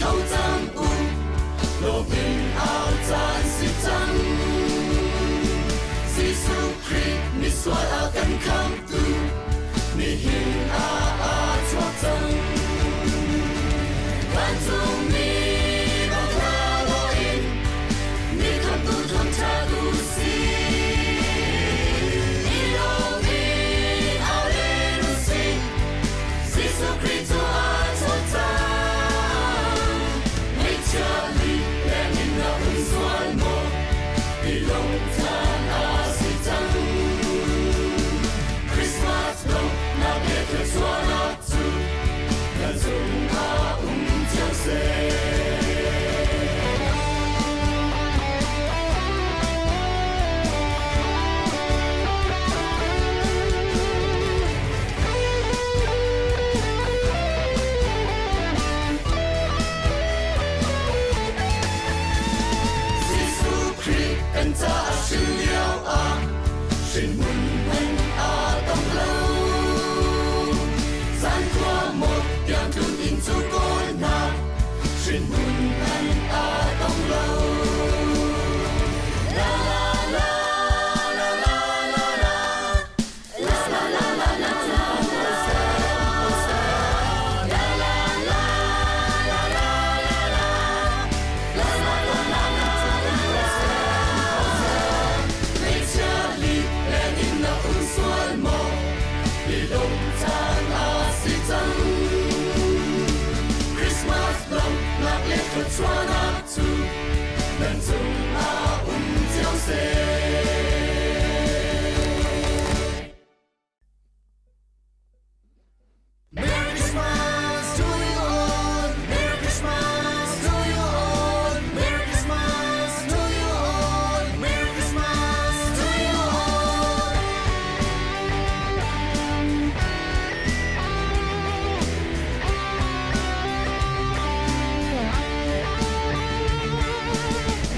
頭憎惡，路邊鏖戰是真。Giêsu Christ ni soát a căn khám tu, ni hình a chúa chân. Ban dung ni bao la lo in, ni khám tu thầm cha tu si. Ilong in ao lên u si, Giêsu Christ tu a chúa chân. Mấy cha li lên in na un soát mo, ilong tan a Christmas long, na biết được xóa nát tu, na dùng a chiang se. Giêsu Christ cần ta sự liao a, xin mừng mình a tông lâu. Gian qua một tiếng thương in chú con nào, xin mừng mình a tông lâu. La la la la la la la, la la la la la la. Christmas long, lạc lệ thật xóa nát tu, lần dùng a chiang se. Merry Christmas to you all, Merry Christmas to you all, Merry Christmas to you all, Merry Christmas to you all.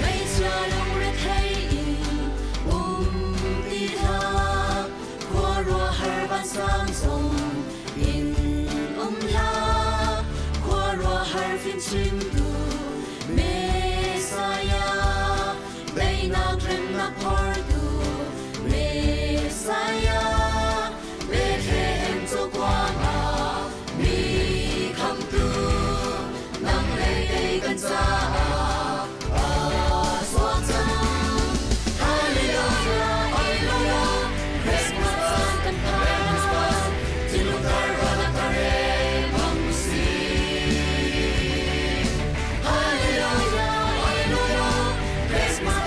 Mấy cha lòng rất hay đi tha, qua rùa har ban sang sông in la, qua rùa har phim chim du Messiah, bay nang rem na portu Messiah, Bethlehem cho qua ma mi kham tu, nang lê cây gần xa. Christmas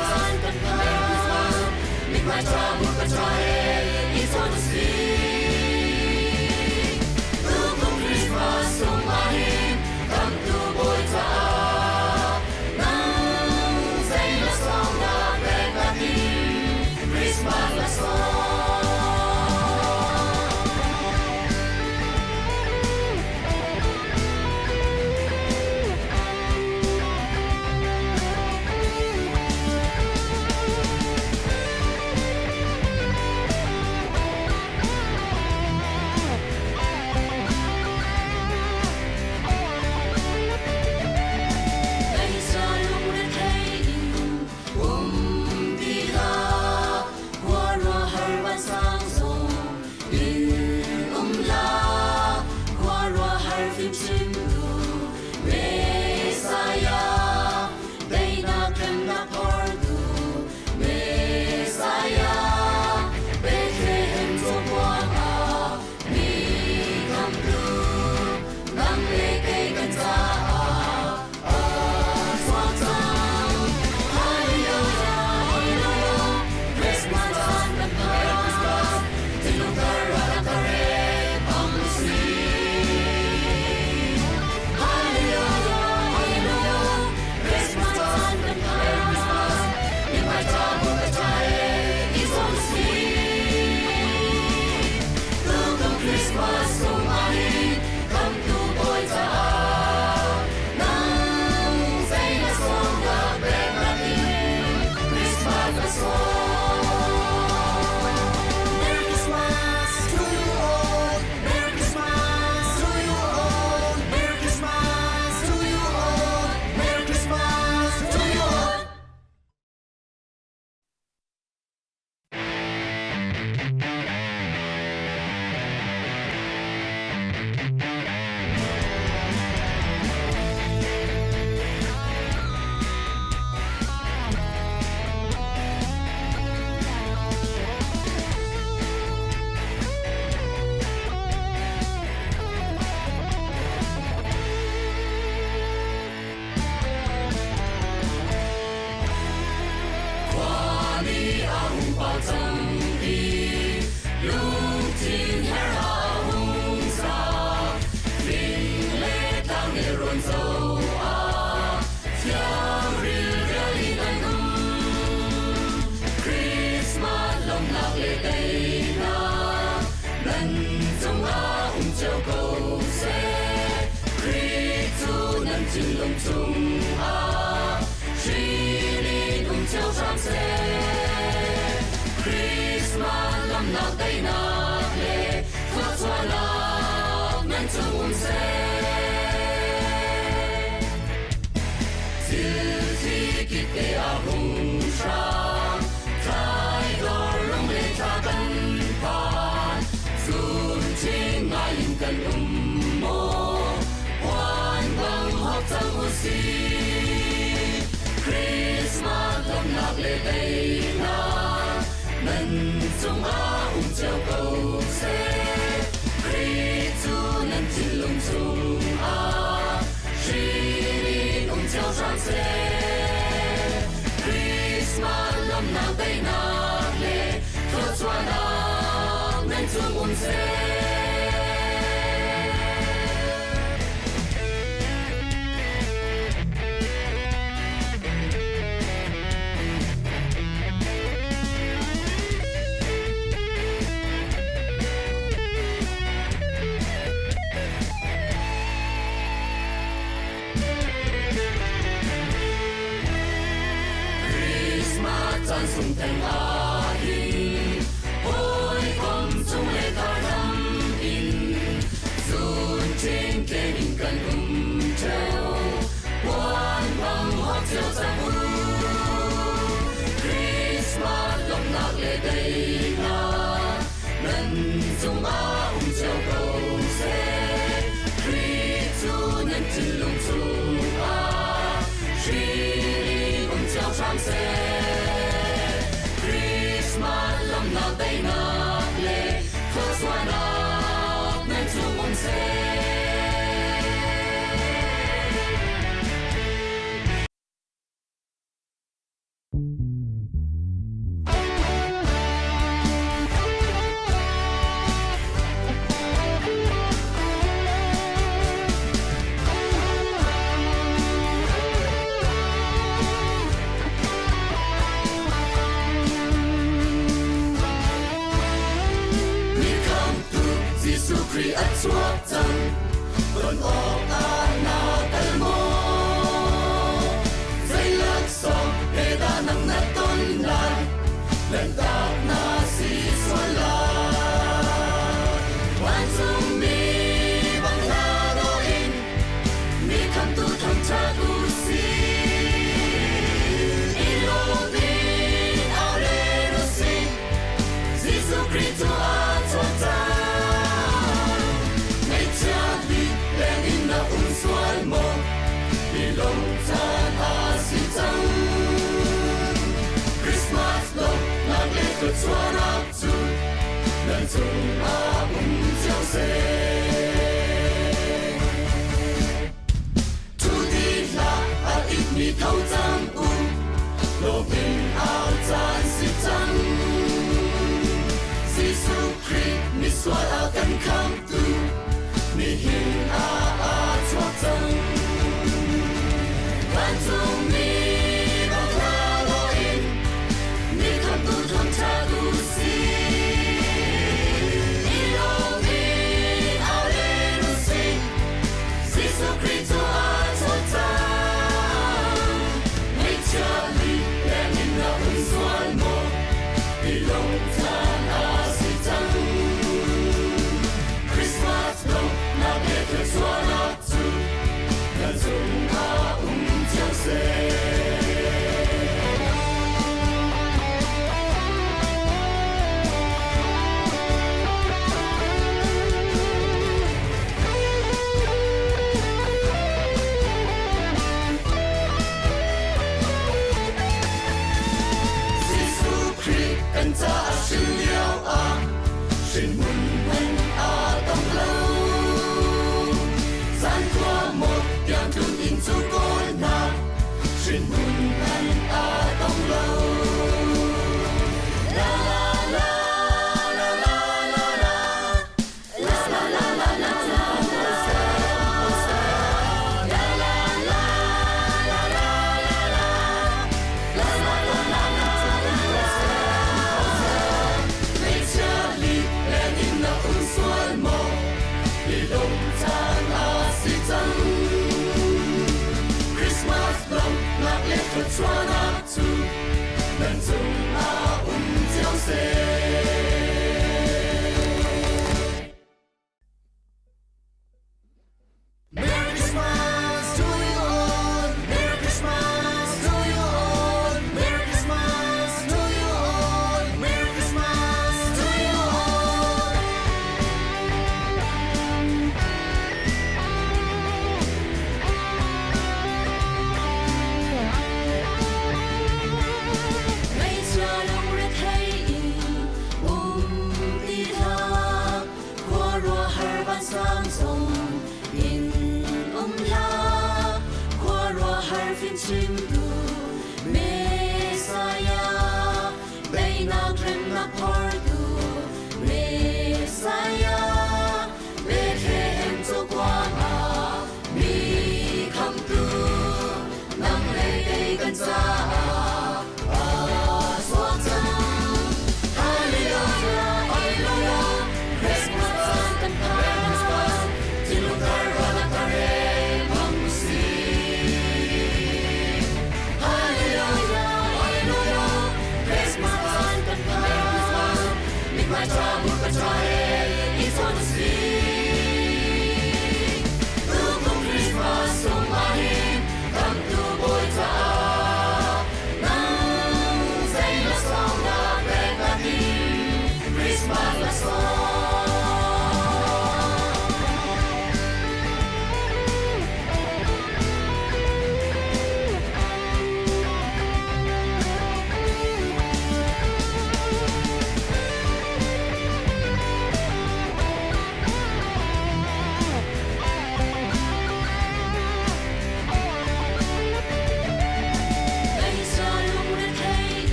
进笼中啊，水里同潮上色 Christmas lam nak day nak le Thoát xóa nak nên chung ung se Chiều chi kịp kê à hùng sang Trái đỏ lông lê cha cân phàn Xuân chi ngại hình cần mô Hoan vang học sang hô si Christmas lam nak lê day nak Nên chung á treo cầu xe Christu nên trên lồng chung á Shiri treo sang xe Christmas lâm nàng tay nàng lệ Thơ xoa nàng nên chung xe sung thành a hin ôi con chung lệ ta năm in dùn trên kề in cần treo quan bằng hót treo sang u Christmas lòng nạc lệ đầy na nên chung a treo cầu xe Christu nên trên lòng chung a Shiri treo sang xe lâm nào tay nạc lệ Thơ xoa nạc nên chung ôn xe Kri at suat sang Tuần ốc a na tal mo Dây lắc song Hê ta nang nát tôn lại Lên tạc na si xoa la Hoàn dung mi bằng la đô in Mi khăn tu thầm cha tu si Ilo min ao lê đô si Giêsu Christ a suat sang Xuân mộng vì lòng chan a xin trăng Christmas lộc lạc lệ cất xóa nắp chuột lần chung a treo xe Chú đi là a ít mi thâu trăng lộ bình áo chan xin trăng Giêsu Christ mi xóa a căn khám tu mi hình a chót chân Văn dung mi bằng la đô in Mi khăn tu thầm cha tu si Ilo mi ao lê đô si Giêsu Christ a chót chân Mấy cha li lẽ mình là ung xoan mô Vì lòng chan a si chân Christmas long na lệ thơ xoa phim chim du Messiah đây na krem na por du Messiah Bethlehem cho qua mi kham tu nang lê cây gần xa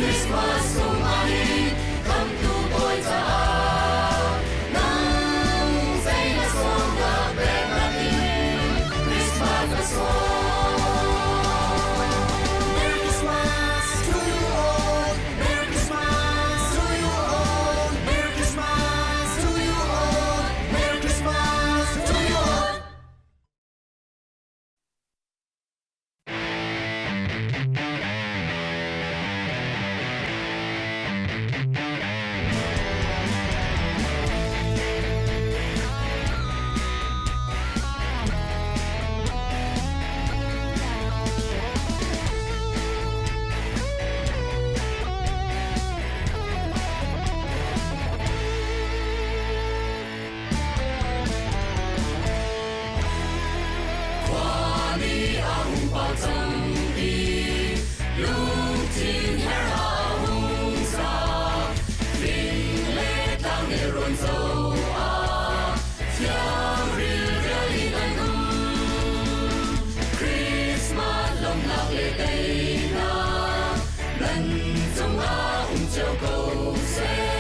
Hãy subscribe cho kênh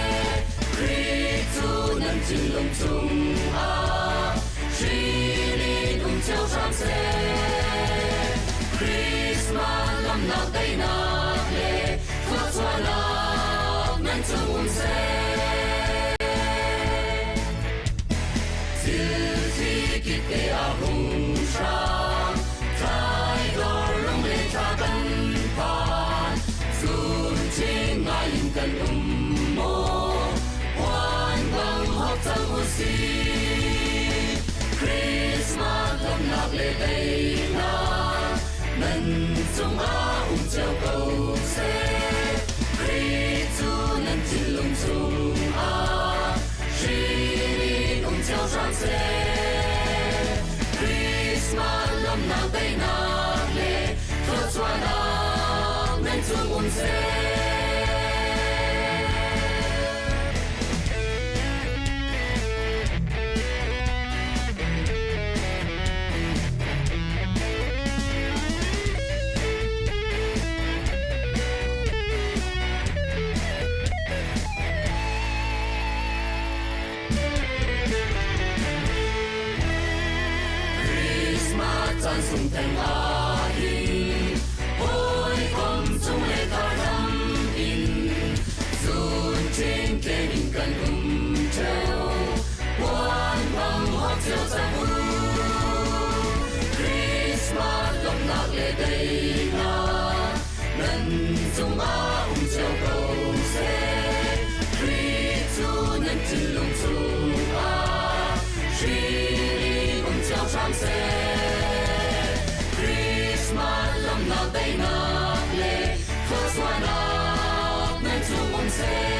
Ghiền Mì Gõ để không bỏ lỡ lệ đầy na lần dung á chiều cầu sẽ Christu nhân tin lung chung á Shri chiều sang sẽ Christmas lòng nào đây na lệ khơi xoa na nên chung mong sẽ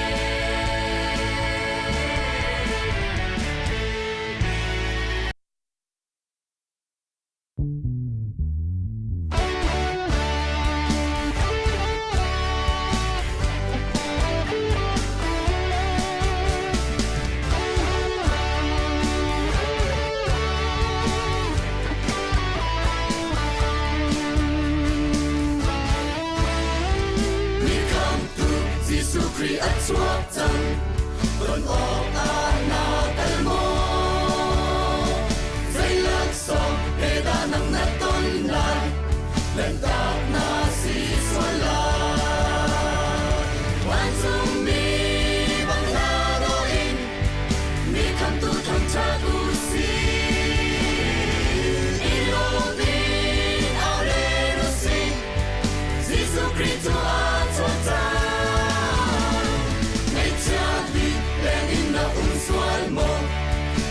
Kri at swap tan Con ốc na tal mo Dây lắc song Hê ta nang na ton lan Lần tạc na si xoa la Wan dung mi bang na do in Mi kam tu tham cha tu si Ilo min ao re ro si Giêsu Christ a cho ta Xuân mộng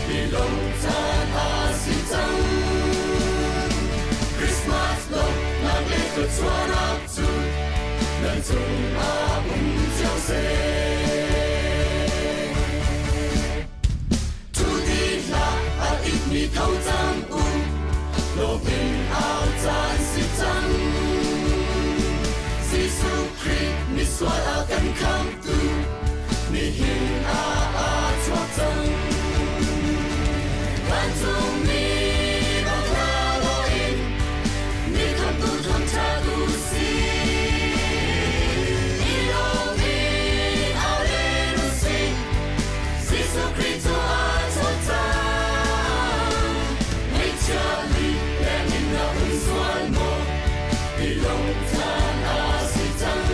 vì lòng tan si trăng Christmas lòng nàng lệ cất xuân áp chu lần chung chiều xe Thu đi là ít mi thâu trăng lô bình áo tràn si trăng Giêsu Christ mi xoa căn khám tu mi hình chua chân Văn dung mi bang la lo in Mi khám tu thôn cha tu si Ilo mi ao re ru si Giêsu Christ a cho ta Mấy cha li lẽ min na xuân mô Vì lòng tan si trăng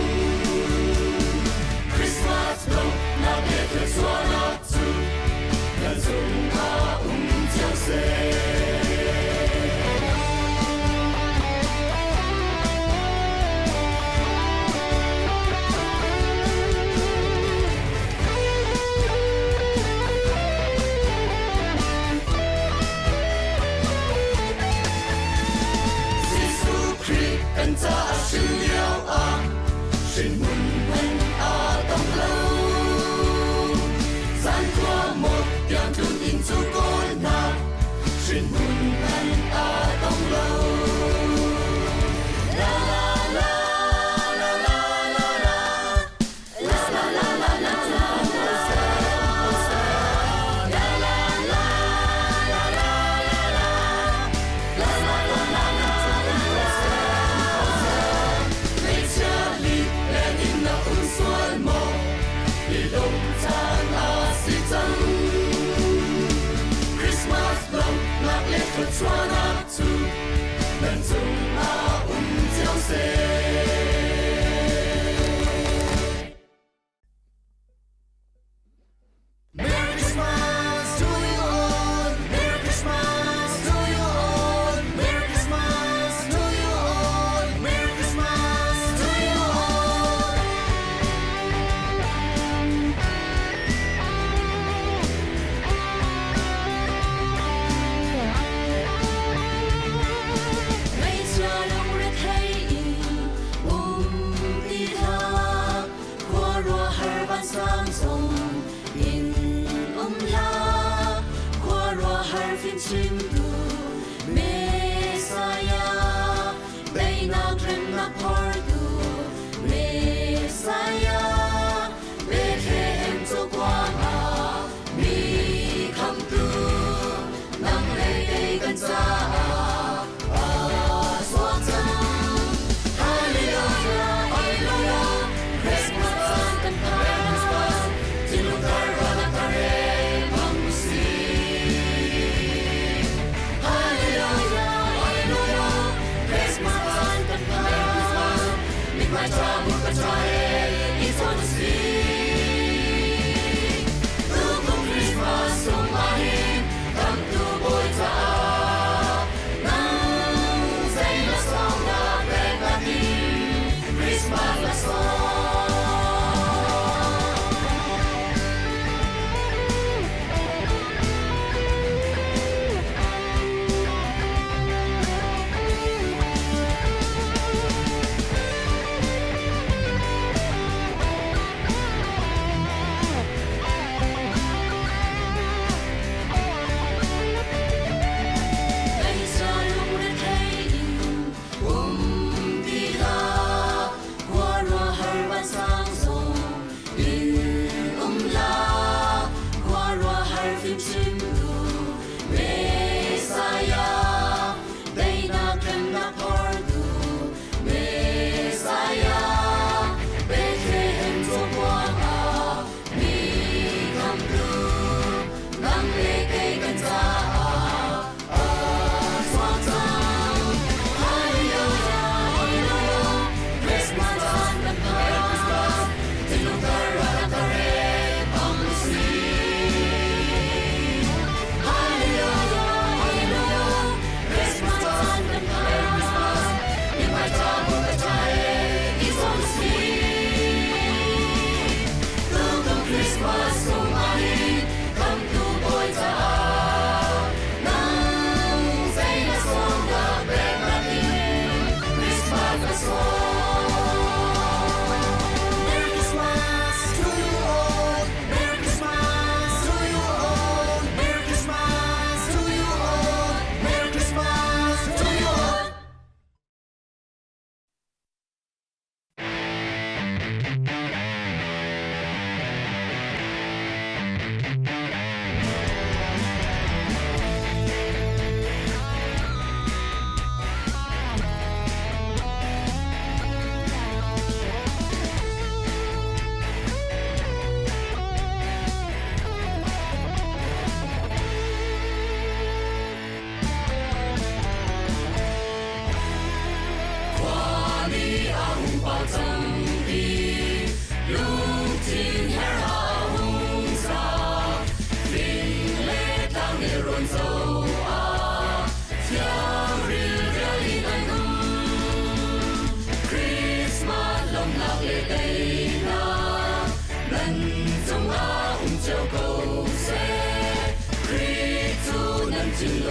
Christmas long na lệ khởi xuân áp chu lần dung chiều xe Giêsu Christ cần ta sự liao xin muốn mình tông lâu gian qua một tiếng thương in chú con na xin muốn mình tông lâu la la la la la la la la la la la la xuân mộng vì lòng tan si trăng Christmas lòng lạc lệ khất xuân áp chu lần dung chiều xe Merry Christmas to you all Merry Christmas to you all Merry Christmas to you all Merry Christmas to you all Mấy cha lòng rét hay đi tha qua rùa har ban sang sông in la qua rùa har phim chim du Messiah đây na krem na portu Messiah Bethlehem cho qua mi kham tu nang lệ đầy gần xa xóa trăng Hallelujah Hallelujah Christmas sun kan Christmas tin lung tar va na tar he mang si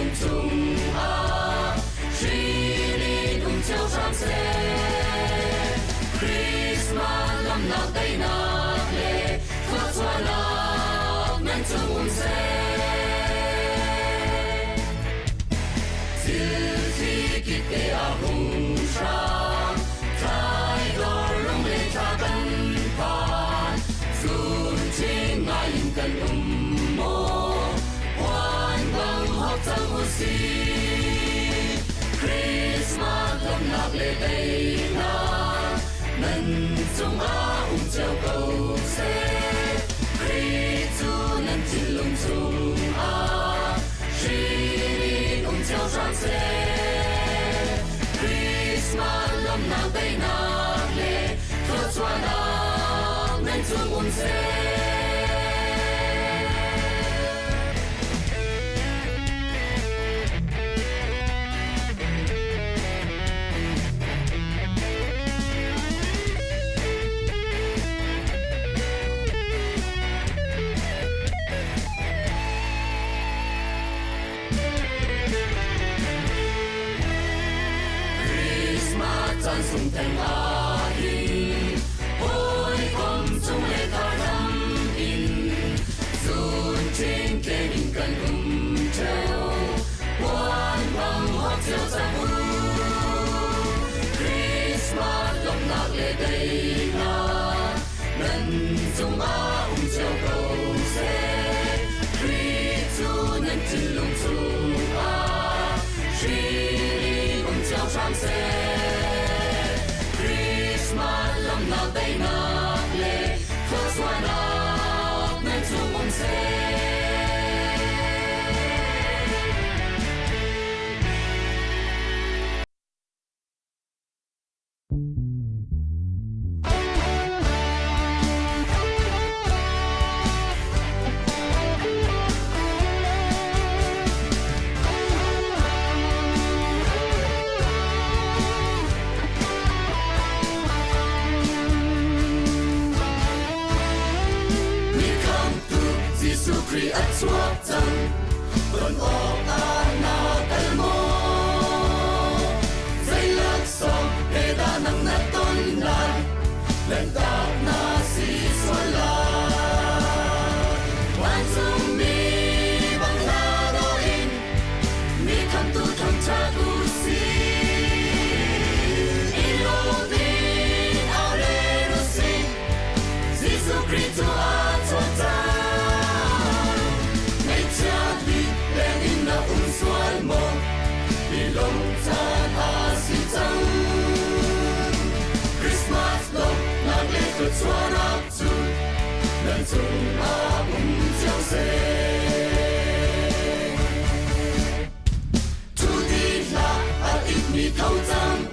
lung tung suy đi cùng chiều tràn xe Christmas lâm nạc đây nạc lệ thoát xoa nạc nên chung xe Till khi kịp để hùng sang thái đo lông lên ta cân pan xuân trên ngài linh cần mô hoan vang học sang hồ si Christmas lâm nạc lệ đây nạc nên chung treo cầu xe Christ nên tin lung chung treo tràn xe Christmas lâm nạc đây nạc lệ thoát xoa nạc nên chung xe Tan sung thành hình hối công trong lễ thả năm in dùn trên kê đình cần treo quan bằng hót treo ra mũ Christmas lòng nạc lễ đây nạc nên dùng treo cầu xe Christ nên tin lung tung suy đi treo tràn xe lâm nạc đây nạc lệ thoát xoa nạc nên chung xe Kri at swat tan Don ok na kalmo Zay lak som Eda nang naton lan Lantak na si swala Wan sung mi bang lado in Mi kam tu tham cha tu si Ilo din au le no si Zisu Christo at swat tan Sual mo Ilong tan si tang Christmas long nạc lễ khởi xoa nạc chu Lần chung treo xe Thu đi là ít mi thâu trang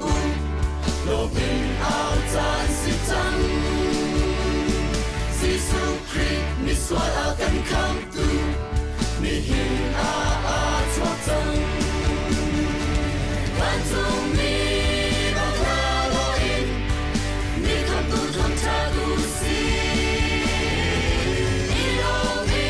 Lô bình áo chan si tang Giêsu Christ mi xoa cần khám tu Mi hình thoát dần Bạn dung mi bằng la lo in Mi tham tu tham cha tu si Ilo mi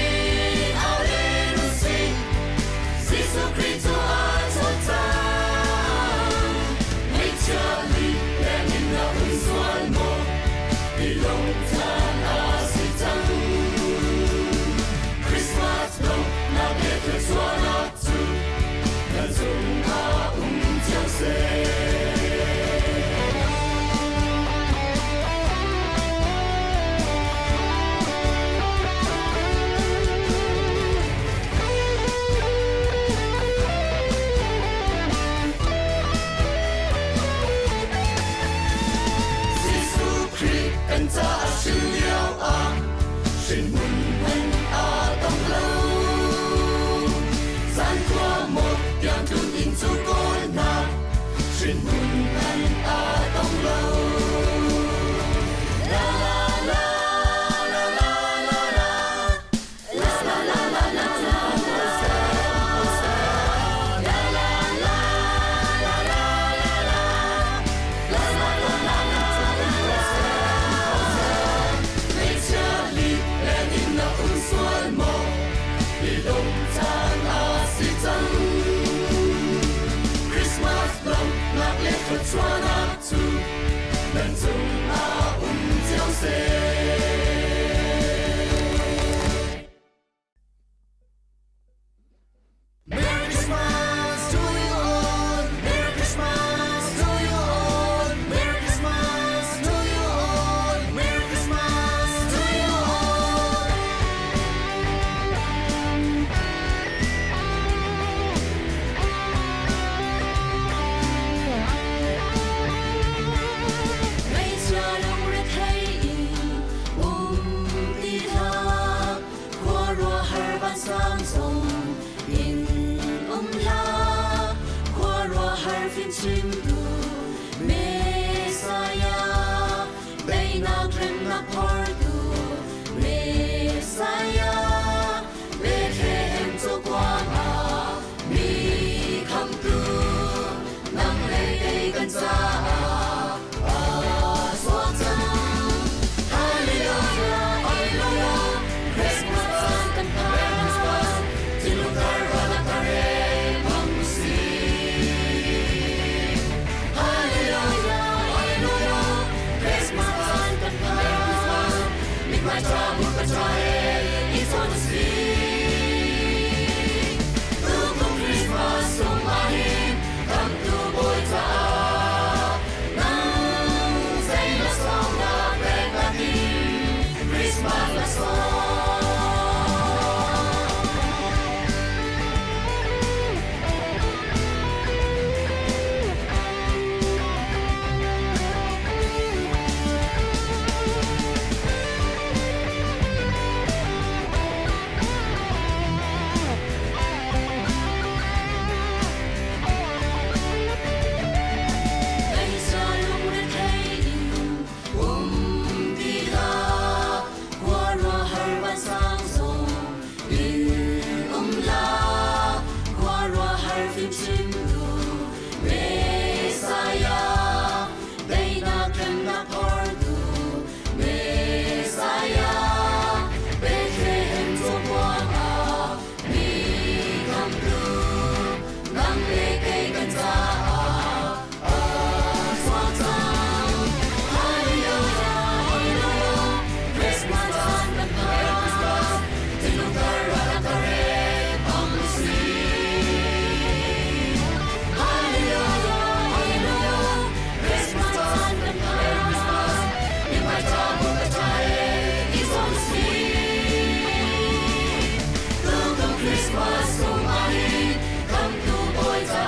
Christmas cùng ai cầm tu bôi ra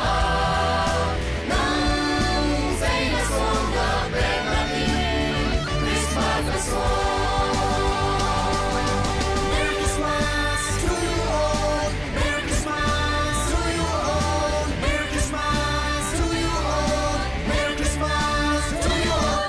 nắng say là song ga bên là đi Christmas là song Merry Christmas to you all Merry Christmas to you all Merry Christmas to you all Merry Christmas to you all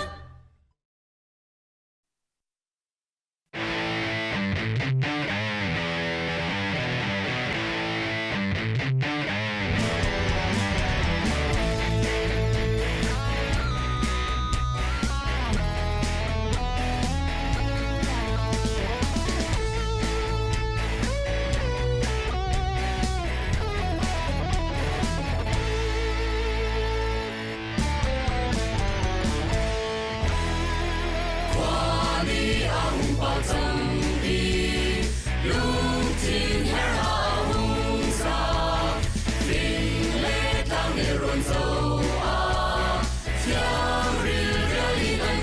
Qua đi ông bao tâm đi lúc thiên her hào hùng ra Vinh lễ cao nghệ rộn râu theo rì anh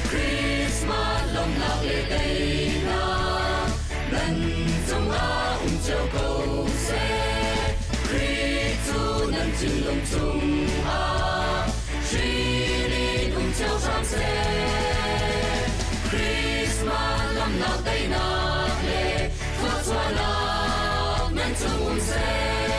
Christmas lòng lạc lệ đầy na lần trong châu cầu xe Christu nằm trên lòng chung châu sang xe Christmas lâm nào tay nạc lệ thoát xoa nạc nhanh trong xe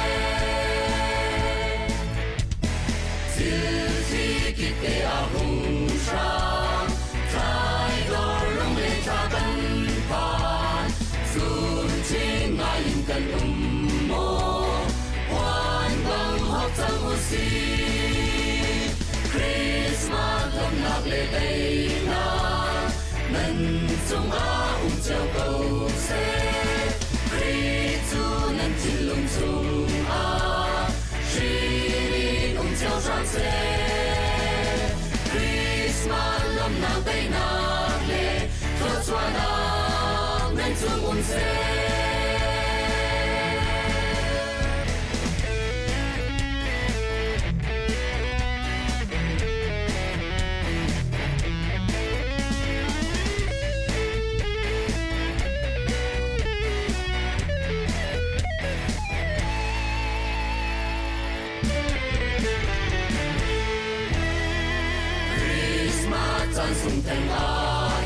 Diệu thi kịp kê hùng sang thái đo lông lên cha cân bàn Dùn trên ngài hình cần mô hoàn bằng hóp trong hồ xì Christmas lòng lạc lệ đầy na nần trong châu cầu xe Christu nần trên lòng chung Shilin châu sang xe Christmas lòng nào đầy nạc lệ thoát xoa nạc nần chung xe Chân sung thành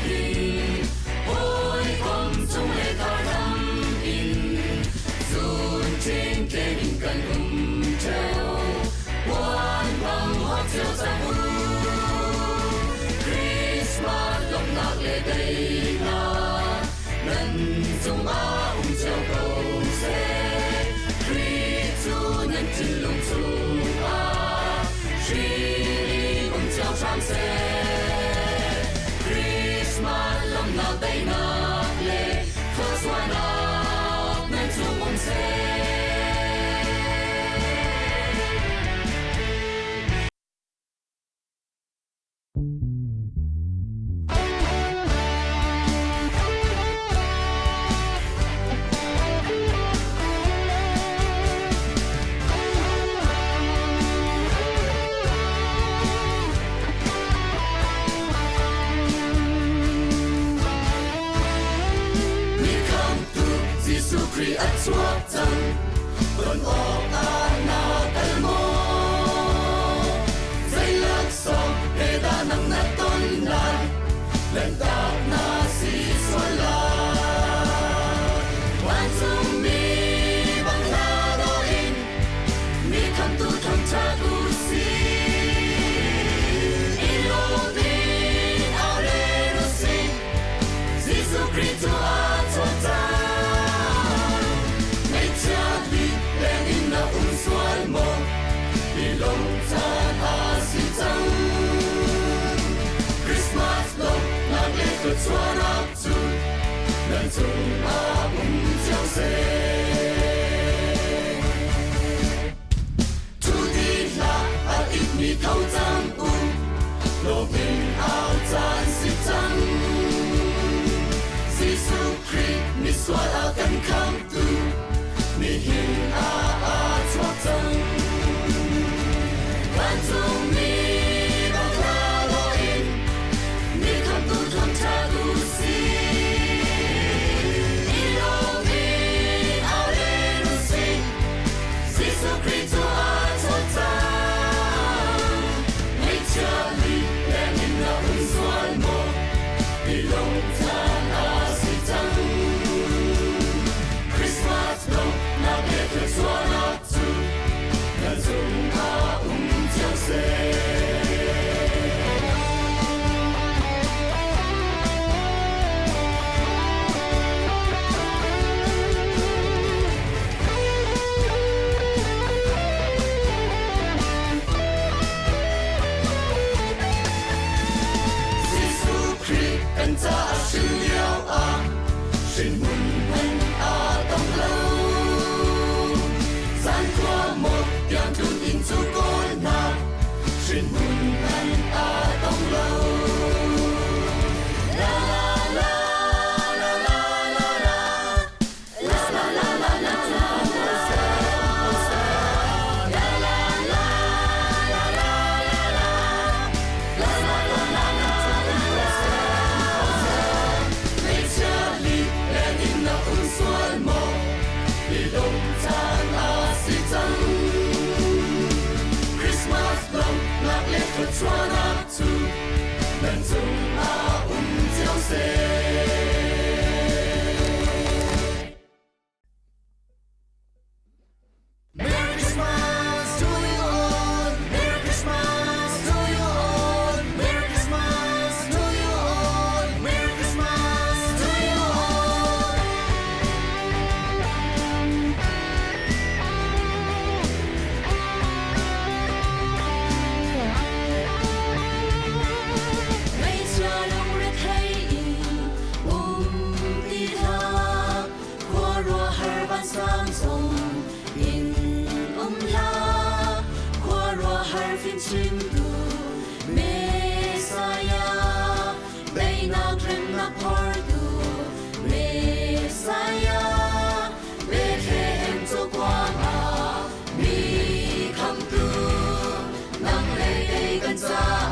hình ôi con trong lễ ta thắm in dùn trên kê hình cần treo quan bằng hót treo ra Christmas lòng lạc lệ đầy na lần trong treo cầu xe Christu nhân trên lòng chung Shilin treo sang xe Christmas lòng nào tay nạc lệ thoát xoa nạc nên chung ôm xe Kri at swatan Kon o na kalmo Zay laksong Heda nang naton na Lantak na si swala Wan sung mi bang laroin Mi kam tu tham cha tu si Ilobin arero sin Zisu Kristo at swatan Swal mo Ilong tan si tang Christmas long Nang lekot swarap tu Nan tung jiao se Tu di la at it mi thâu tang Lo bin ao tan si tang Giêsu Christ mi swal a kan kam tu Mi hin chua chân Bạn chung mi bằng la lo in Mi khám tu tham cha tu si sang rồng in la qua rùa har phim chim du Messiah bay na krem na por du Messiah về thế em cho quang à mi kham tu nang lê cây gần xa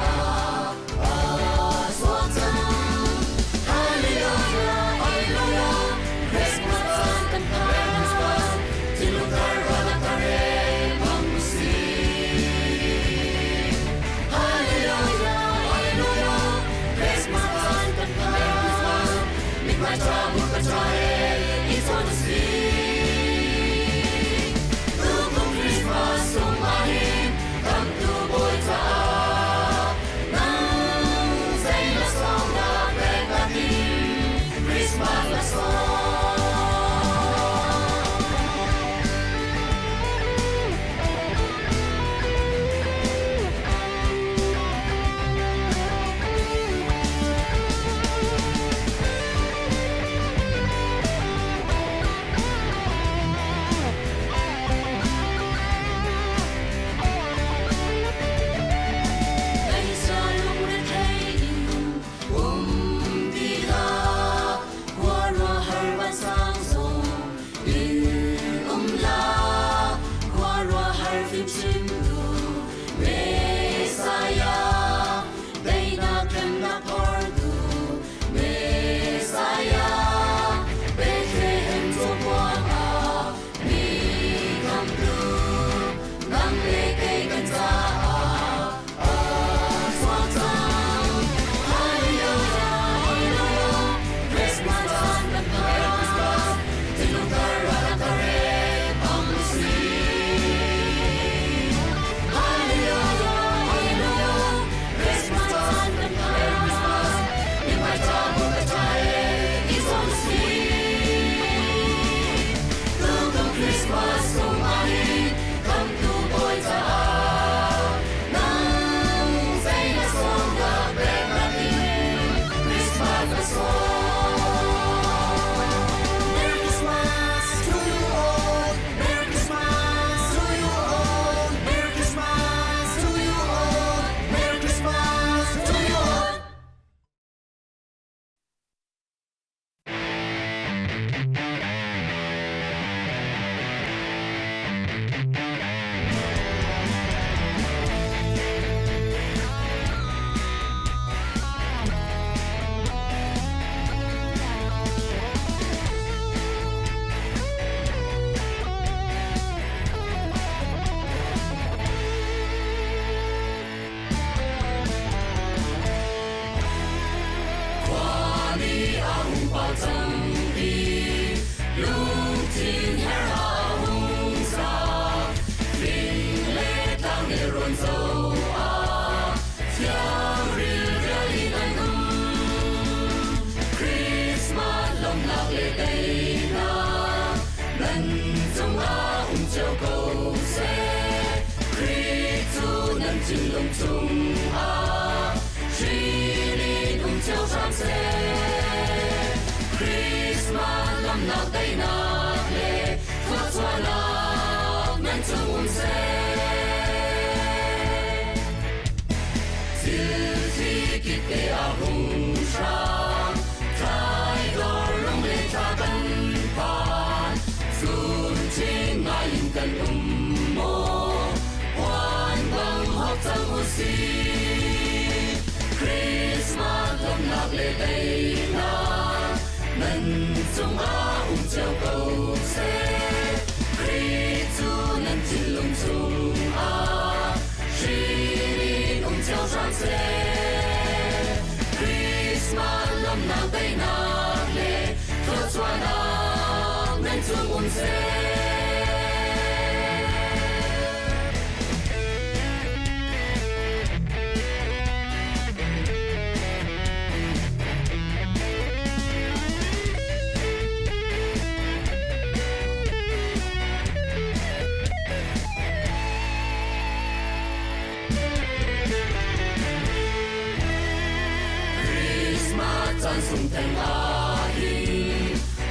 sung thành a hi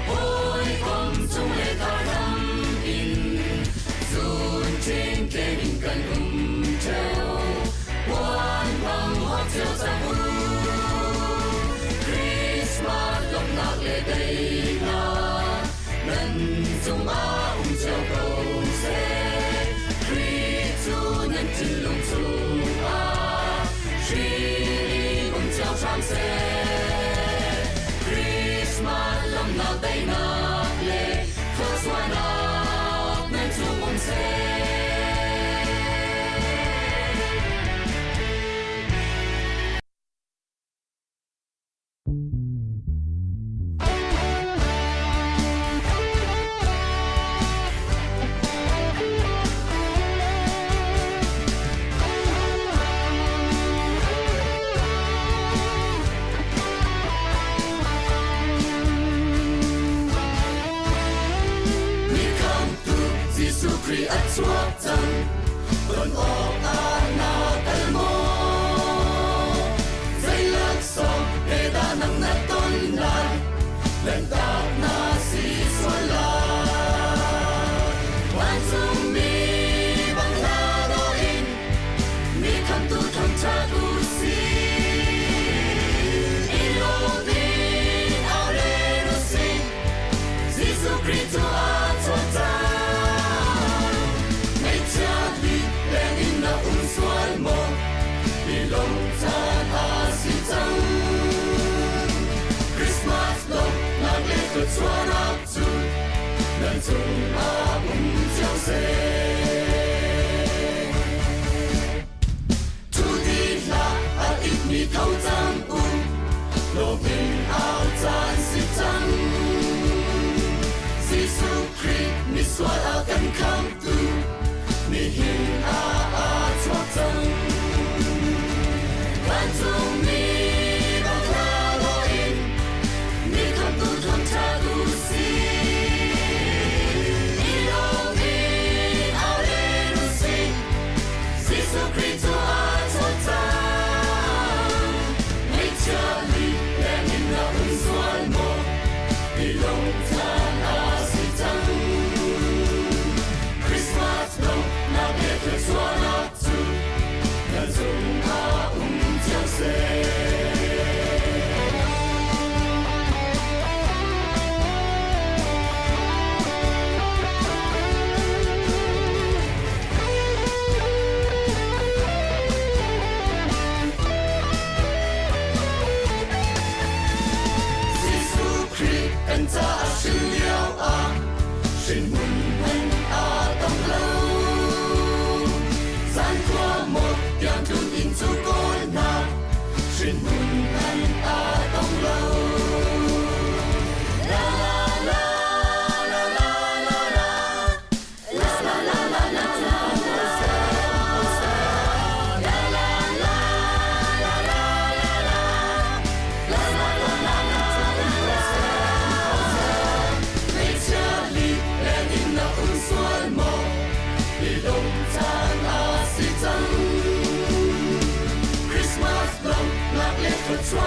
hối công chung lệ ta năm 中啊照高些，Kristu nhân tin lung tung à, Sri照长些，Christmas lâm nào đây nào lệ, khơi xoa nào nên chung mong se. Kri at suatan Tuần ốc na tal mo Dây lạc song Hê đa nang na ton lai Lên tak na si xoa la Wan dung mi bang na do in Mi kam tu tham cha tu si Ilo ni ao le no si Giêsu Christ a suatan Xuân mộng vì lòng tan si trăng Christmas lòng lạc lệ cất xóa nắp chu lần chung trao xe thu đi là ít mi thâu trăng lô bình áo tràn si trăng Giêsu Christ mi xóa áo cân khăm tu mi hình chua chân Bạn dung mi bằng la lo in Mi khám tu tham cha tu si Ilo mi ao le nu si Giêsu Christ a chua chân Mấy cha li lẽ nhìn là xuân mô Vì lòng tan si chân Christmas long là biết được xóa nắp Hãy subscribe cho kênh Ghiền Mì Gõ để không bỏ lỡ